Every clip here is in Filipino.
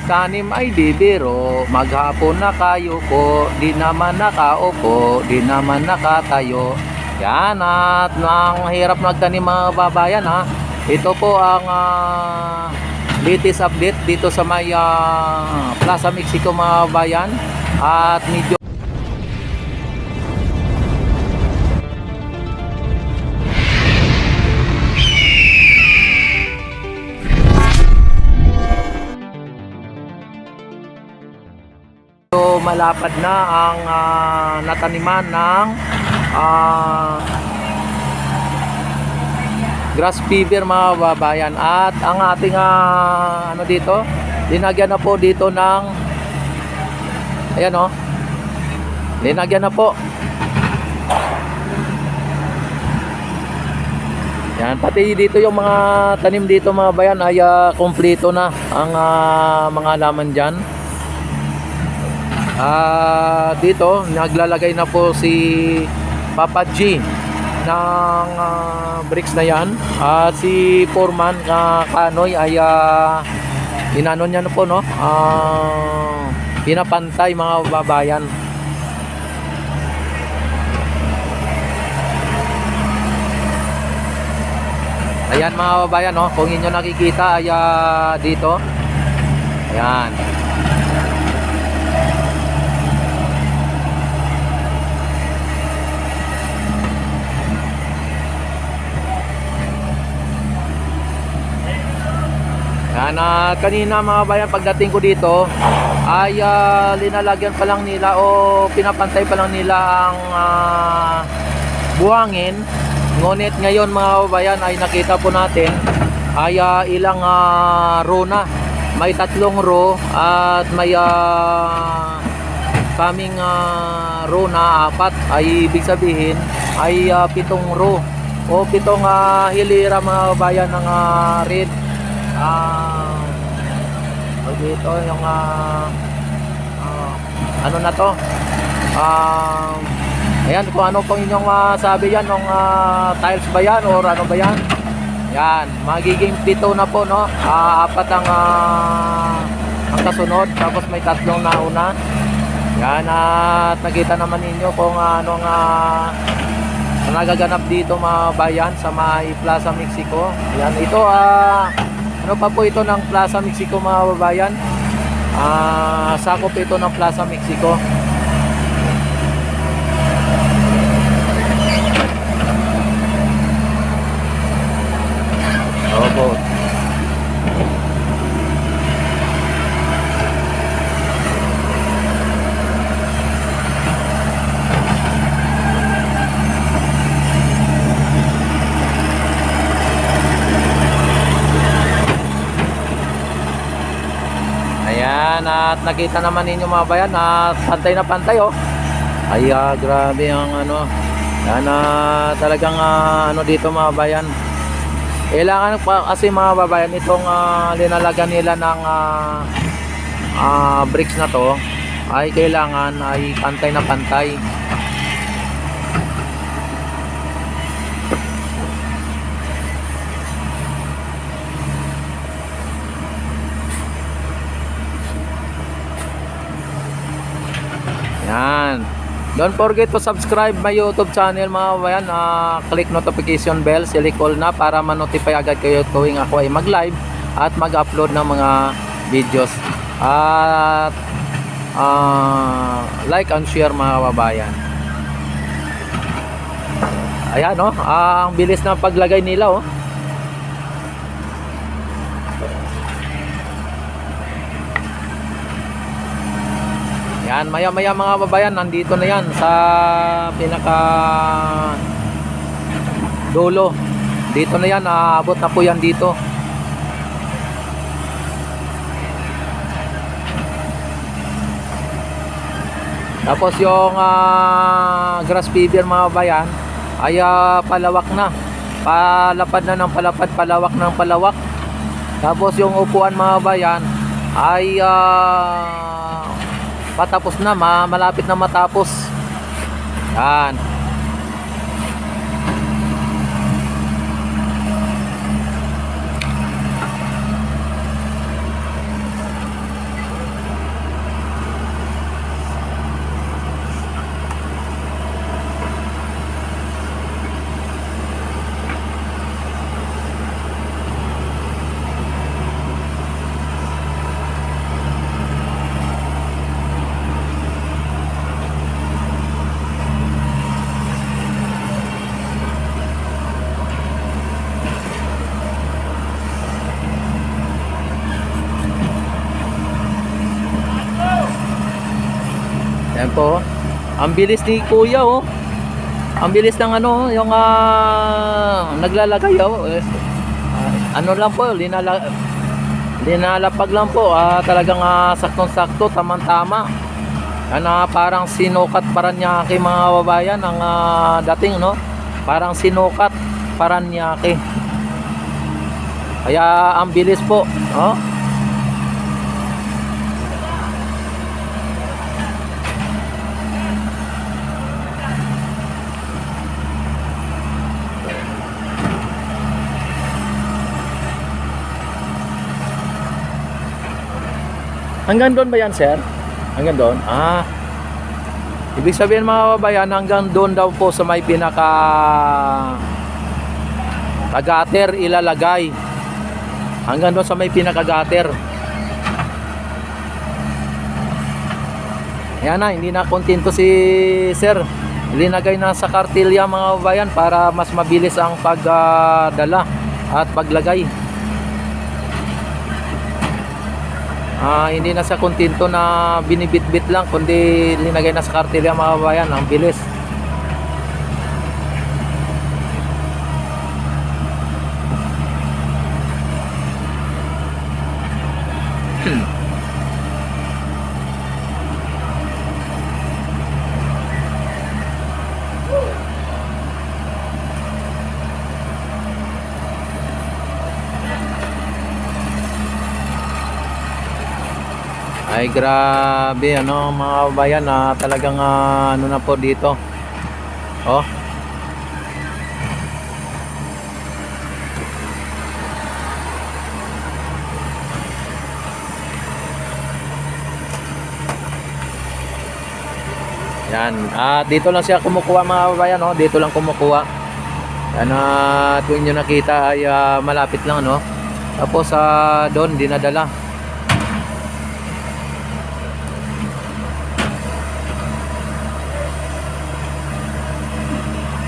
magtanim ay bibiro, maghapon na kayo po, di naman nakaupo, di naman nakatayo. Yan, at ang hirap magtanim mga babayan ha. Ito po ang latest update dito sa may Plaza Mexico mga babayan. At medyo malapad na ang nataniman ng grass fever mga babayan. At ang ating ano dito, linagyan na po dito ng ayan o, linagyan na po yan, pati dito yung mga tanim dito mga bayan ay kompleto na ang mga laman dyan. Dito naglalagay na po si Papa G ng bricks na yan, at si Foreman Kanoy ay inano niya na po no, pinapantay mga babayan. Ayan mga babayan no, kung inyo nakikita ay dito ayan. Yan, kanina mga bayan pagdating ko dito ay linalagyan pa lang nila o pinapantay pa lang nila ang buhangin. Ngunit ngayon mga bayan ay nakita po natin ay ilang row na. May 3 row at may kaming row na 4, ay ibig sabihin ay 7 row o 7 hilira mga bayan ng red. Dito yung ano na to, ayan, kung ano pong inyong sabi yan, ng tiles ba yan or ano ba yan. Yan, magiging 7 na po no, 4 ang kasunod, tapos may 3 na una. Yan, at nakita naman ninyo kung anong nagaganap dito mga bayan sa may Plaza Mexico. Yan, ito ano pa po ito ng Plaza Mexico mga babayan, sakop ito ng Plaza Mexico. Opo. Ayan, at nakita naman ninyo mga bayan na pantay na pantay oh. Ay grabe ang ano. Yan, talagang ano dito mga bayan. Kailangan pa kasi mga babayan itong linalagan nila ng bricks na to ay kailangan ay pantay na pantay. Yan. Don't forget to subscribe my YouTube channel mga bayan. Click notification bell, select all na para ma-notify agad kayo tuwing ako ay mag-live at mag-upload ng mga videos. At like and share mga babayan. Ayan oh, ang bilis na paglagay nila oh. Yan, maya maya mga babayan, nandito na yan sa pinaka dulo. Dito na yan, aabot na po yan dito. Tapos yung grass fever mga babayan ay palawak na. Palapad na ng palapad, palawak ng palawak. Tapos yung upuan mga babayan ay patapos na, malapit na matapos. Yan. Ayan po. Ang bilis ni Kuya, oh. Ang bilis ng ano, yung naglalagay, oh. Ano lang po, linalapag lang po. Talagang saktong-sakto, tamang-tama. Parang sinukat Paranaque mga babayan ang dating, no? Parang sinukat Paranaque. Kaya ang bilis po, no? Hanggang doon ba yan, sir? Hanggang doon? Ibig sabihin mga kababayan, hanggang doon daw po sa may pinaka gutter ilalagay. Hanggang doon sa may pinaka gutter. Yan na, hindi na kontento si sir. Linagay na sa kartilya mga kababayan para mas mabilis ang pagdala at paglagay. Hindi na sa kontento na binibitbit lang, kundi linagay na sa kartilya mga kababayan. Ang bilis. Ay grabe ano mga kabayan, talagang ano na po dito. Oh. Yan. Dito lang siya kumukuha mga kabayan, no? Dito lang kumukuha. Yan, tuwing nyo nakita ay malapit lang, no? Tapos doon dinadala.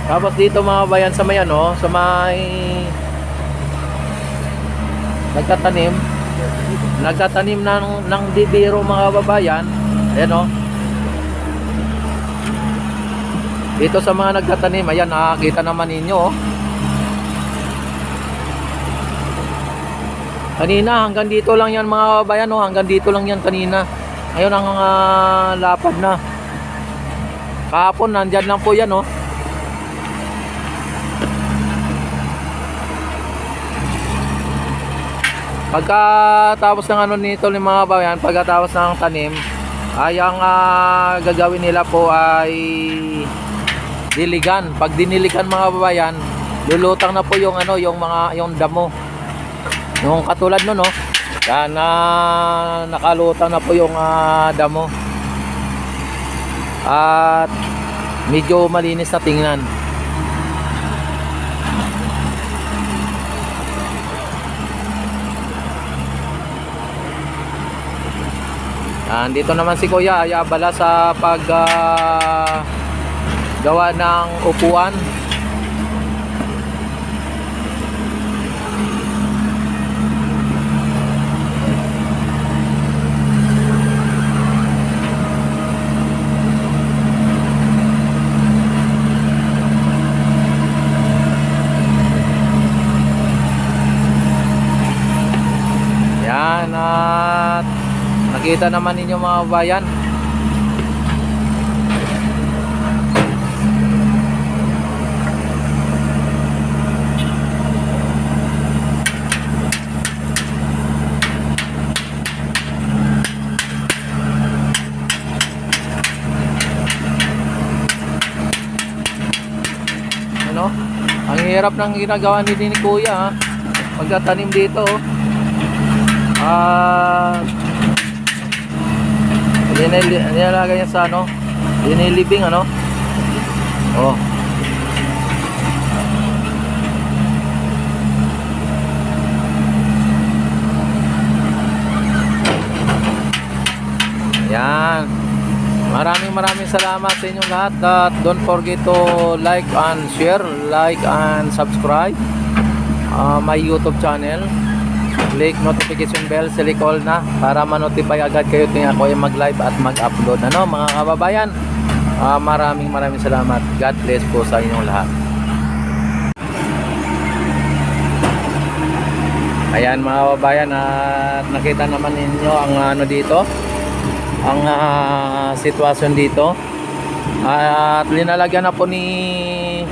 Tapos dito mga bayan sa may ano, sa may nagtatanim ng bibiro mga babayan. Ayan o. Dito sa mga nagtatanim, ayan, nakakita naman ninyo oh. Kanina hanggang dito lang yan mga babayan oh, hanggang dito lang yan kanina. Ngayon ang lapad na. Kahapon nandyan lang po yan oh. Pagkatapos ng ano nito ng mga bayan, pagkatapos ng tanim, ay ang gagawin nila po ay diligan. Pag diniligan mga babayan, lulutang na po yung ano, yung damo. Yung katulad no, no. Yan nakalutang na po yung damo. At medyo malinis na tingnan. Dito naman si Kuya ay abala sa pag gawa ng upuan. Yan at nakita naman ninyo mga bayan. Ano? Ang hirap ng ginagawa ni Kuya pagtatanim dito. Nilalagay niya sa ano, dinilibing ano. Oh. Yan. Maraming salamat sa inyong lahat at don't forget to like and share, like and subscribe my YouTube channel. click notification bell, select all na para ma-notify agad kayo tuwing ako ay mag-live at mag-upload. Ano mga kababayan, maraming salamat. God bless po sa inyong lahat. Ayan mga kababayan, at nakita naman ninyo ang ano dito, ang sitwasyon dito. At linalagyan na po ni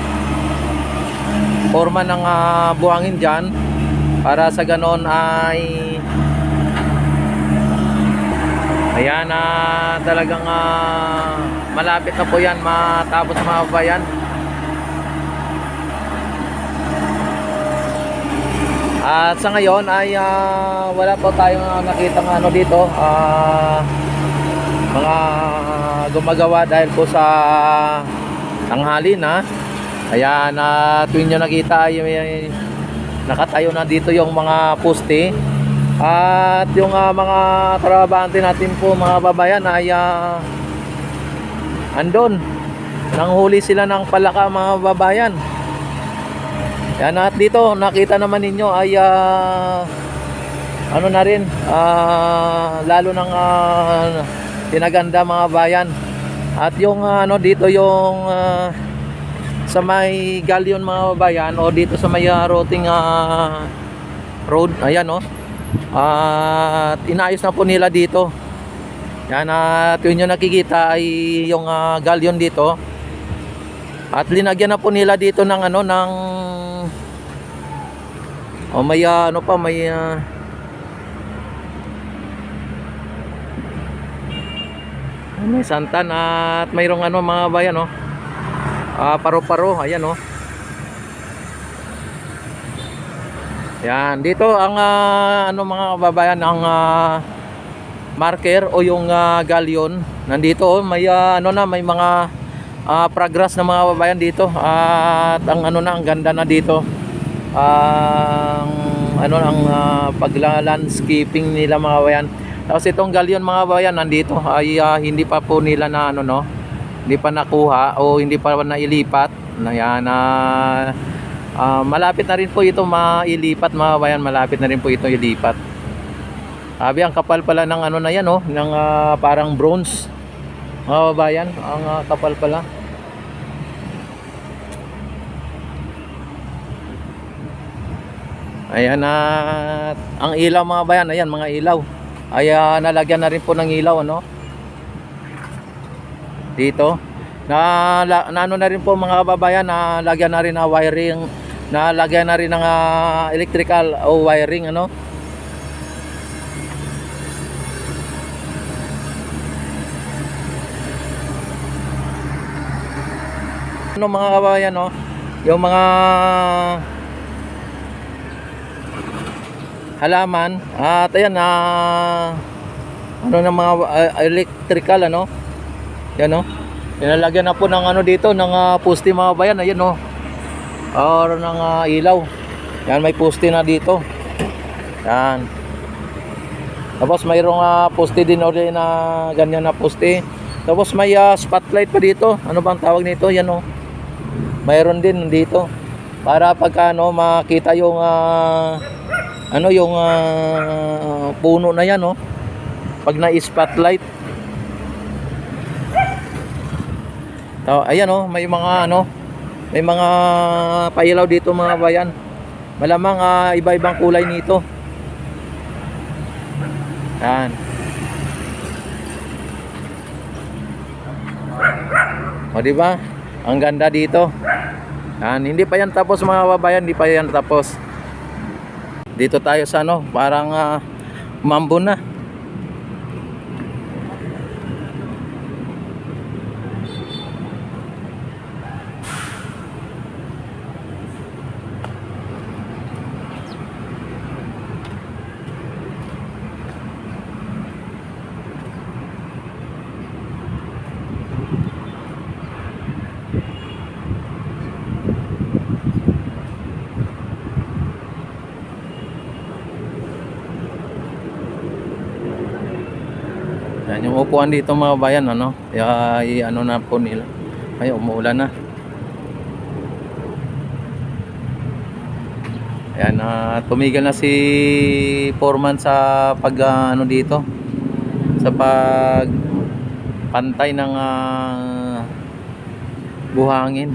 foreman ng buhangin dyan para sa ganon ay ayan na talagang malapit na po yan matapos mga kababayan. At sa ngayon ay wala po tayong nakitang ano dito, mga gumagawa dahil po sa tanghali na. Ayan, tuwing nyo nakita ay nakatayo na dito yung mga poste. At yung mga trabahante natin po mga babayan ay andon. Nanghuli sila ng palaka mga babayan. Yan, at dito nakita naman ninyo ay ano na rin, lalo ng tinaganda mga bayan. At yung ano dito yung sa may galyon mga bayan o dito sa may routing road, ayan at inayos na po nila dito. Yan, at yun yung nakikita ay yung galyon dito. At linagyan na po nila dito ng ano ng may ano pa, may may santan at mayroong ano mga bayan paro-paro, ayan yan dito ang ano mga kababayan, ang marker o yung galyon nandito may ano na, may mga progress na mga kababayan dito. At ang ano na, ang ganda na dito, ang ano ang pagla-landscaping nila mga kababayan. Tapos itong galyon mga kababayan nandito ay hindi pa po nila na ano hindi pa nakuha o hindi pa nailipat na yan. Malapit na rin po ito mailipat mga kababayan, malapit na rin po ito ilipat. Sabi ang kapal pala ng ano na yan ng parang bronze mga kababayan, ang kapal pala. Ayan, at ang ilaw mga bayan, ayan mga ilaw ay nalagyan na rin po ng ilaw dito na ano na rin po mga kababayan, nalagyan na rin ng wiring, nalagyan na rin ng electrical o wiring ano mga kababayan yung mga halaman. At ayan ano ng mga electrical yan pinalagyan na po ng ano dito ng poste mga bayan, ayan or ng ilaw. Yan, may poste na dito. Yan, tapos mayroong poste din ulit na ganyan na poste. Tapos may spotlight pa dito, ano bang tawag nito, yan mayroon din dito para pagka makita yung ano yung puno na yan pag na-spotlight. Ayan may mga may mga pailaw dito mga bayan. Malamang iba-ibang kulay nito. Yan. O diba? Ang ganda dito. Yan, hindi pa yan tapos mga babayan, hindi pa yan tapos. Dito tayo sa parang mambo na. Yan yung upuan dito mga bayan kaya ano na po nila. Ay umuulan na. Ayan, tumigil na si foreman sa pag ano dito, sa pag pantay ng buhangin.